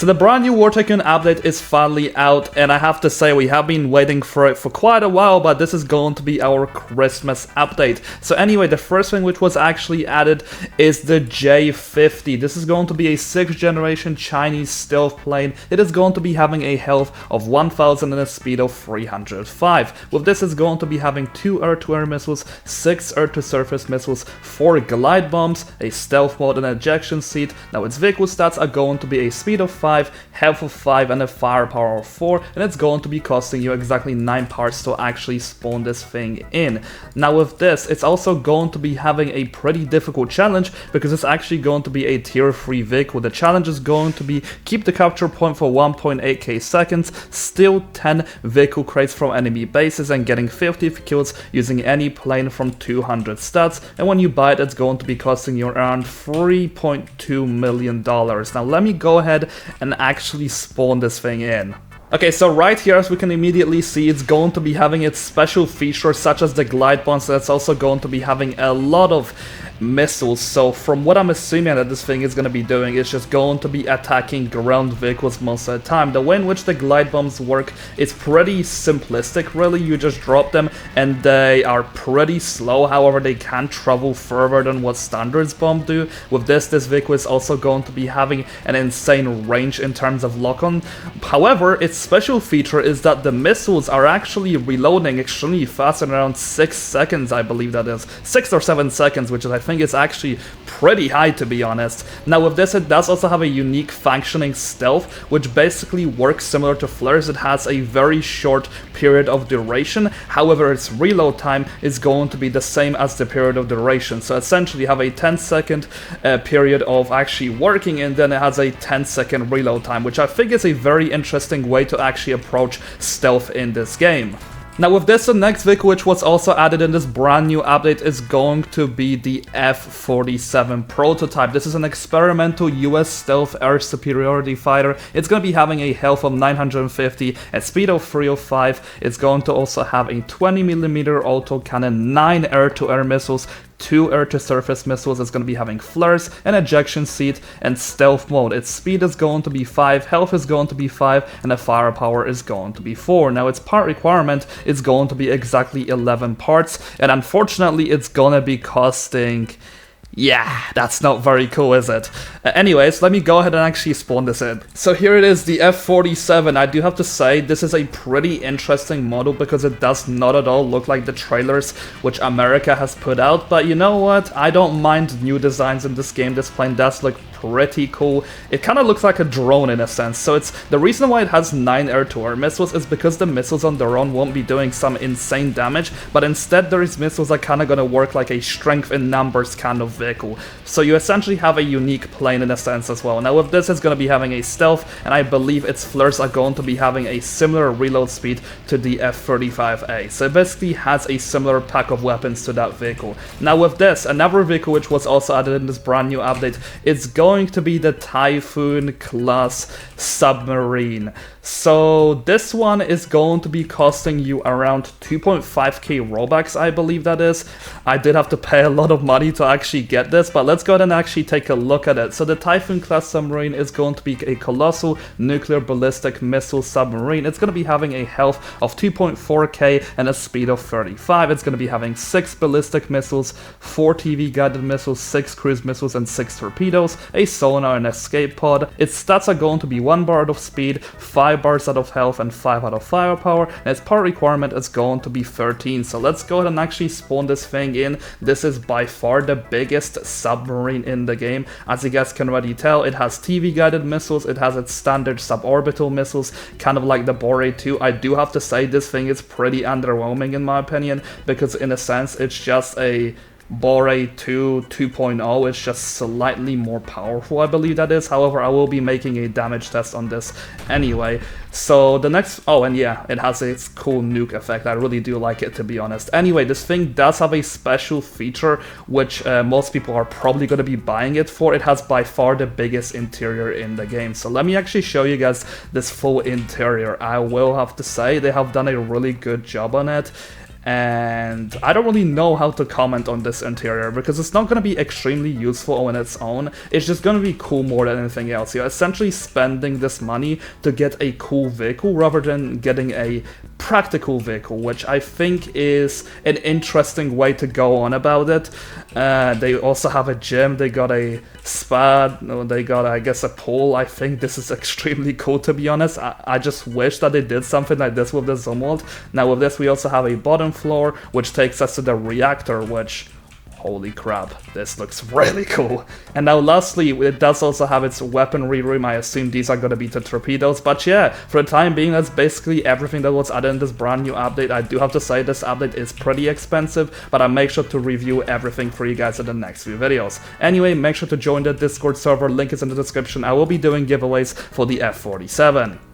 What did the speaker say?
So the brand new War Tycoon update is finally out, and I have to say we have been waiting for it for quite a while, but this is going to be our Christmas update. So anyway, the first thing which was actually added is the J-50. This is going to be a 6th generation Chinese stealth plane. It is going to be having a health of 1000 and a speed of 305. With this, it's going to be having 2 air-to-air missiles, 6 air-to-surface missiles, 4 glide bombs, a stealth mode, and an ejection seat. Now its vehicle stats are going to be a speed of 5, health of 5, and a firepower of 4, and it's going to be costing you exactly 9 parts to actually spawn this thing in. Now with this, it's also going to be having a pretty difficult challenge because it's actually going to be a tier 3 vehicle. The challenge is going to be keep the capture point for 1.8k seconds, steal 10 vehicle crates from enemy bases, and getting 50 kills using any plane from 200 stats, and when you buy it, it's going to be costing you around $3.2 million. Now let me go ahead and actually spawn this thing in. Okay, so right here, as we can immediately see, it's going to be having its special features such as the glide bombs, and it's also going to be having a lot of missiles. So from what I'm assuming that this thing is going to be doing, is just going to be attacking ground vehicles most of the time. The way in which the glide bombs work is pretty simplistic, really. You just drop them and they are pretty slow, however they can travel further than what standards bomb do. With this vehicle is also going to be having an insane range in terms of lock-on. However, its special feature is that the missiles are actually reloading extremely fast in around 6 seconds, I believe that is. 6 or 7 seconds, which is I think it's actually pretty high, to be honest. Now with this, it does also have a unique functioning stealth, which basically works similar to flares. It has a very short period of duration, however its reload time is going to be the same as the period of duration. So essentially you have a 10-second period of actually working, and then it has a 10-second reload time, which I think is a very interesting way to actually approach stealth in this game. Now with this, the next vehicle which was also added in this brand new update is going to be the F-47 prototype. This is an experimental US stealth air superiority fighter. It's going to be having a health of 950, a speed of 305. It's going to also have a 20mm autocannon, 9 air-to-air missiles, 2 air-to-surface missiles. It's going to be having flares, an ejection seat, and stealth mode. Its speed is going to be 5, health is going to be 5, and the firepower is going to be 4. Now its part requirement is going to be exactly 11 parts, and unfortunately it's gonna be costing... yeah, that's not very cool, is it? Anyways, let me go ahead and actually spawn this in. So here it is, the F-47. I do have to say, this is a pretty interesting model because it does not at all look like the trailers which America has put out. But you know what? I don't mind new designs in this game. This plane does look pretty cool. It kind of looks like a drone in a sense. So it's the reason why it has 9 air-to-air missiles is because the missiles on their own won't be doing some insane damage, but instead these missiles are kind of going to work like a strength in numbers kind of vehicle. So you essentially have a unique plane in a sense as well. Now with this, it's going to be having a stealth, and I believe its flares are going to be having a similar reload speed to the F-35A. So it basically has a similar pack of weapons to that vehicle. Now with this, another vehicle which was also added in this brand new update is going to be the Typhoon-Class Submarine. So this one is going to be costing you around 2.5k Robux, I believe that is. I did have to pay a lot of money to actually get this, but let's go ahead and actually take a look at it. So the Typhoon-Class Submarine is going to be a colossal nuclear ballistic missile submarine. It's going to be having a health of 2.4k and a speed of 35. It's going to be having 6 ballistic missiles, 4 TV guided missiles, 6 cruise missiles, and 6 torpedoes, a sonar, and escape pod. Its stats are going to be 1 bar out of speed, 5 bars out of health, and 5 out of firepower, and its part requirement is going to be 13. So let's go ahead and actually spawn this thing in. This is by far the biggest submarine in the game. As you guys can already tell, it has TV guided missiles, it has its standard suborbital missiles, kind of like the Bore 2. I do have to say this thing is pretty underwhelming in my opinion, because in a sense it's just a Bore 2 2.0, it's just slightly more powerful, I believe that is. However, I will be making a damage test on this anyway. So the next, oh, and yeah, it has its cool nuke effect. I really do like it, to be honest. Anyway, this thing does have a special feature which most people are probably going to be buying it for. It has by far the biggest interior in the game. So let me actually show you guys this full interior. I will have to say they have done a really good job on it. and I don't really know how to comment on this interior because it's not going to be extremely useful on its own. It's just going to be cool more than anything else. You're essentially spending this money to get a cool vehicle rather than getting a practical vehicle, which I think is an interesting way to go on about it. They also have a gym, they got a spa, they got, I guess, a pool. I think this is extremely cool, to be honest. I just wish that they did something like this with the Zumwalt. Now with this we also have a bottom floor, which takes us to the reactor, which... holy crap, this looks really cool. And now lastly, it does also have its weaponry room. I assume these are going to be the torpedoes, but yeah, for the time being, that's basically everything that was added in this brand new update. I do have to say this update is pretty expensive, but I'll make sure to review everything for you guys in the next few videos. Anyway, make sure to join the Discord server, link is in the description. I will be doing giveaways for the F-47.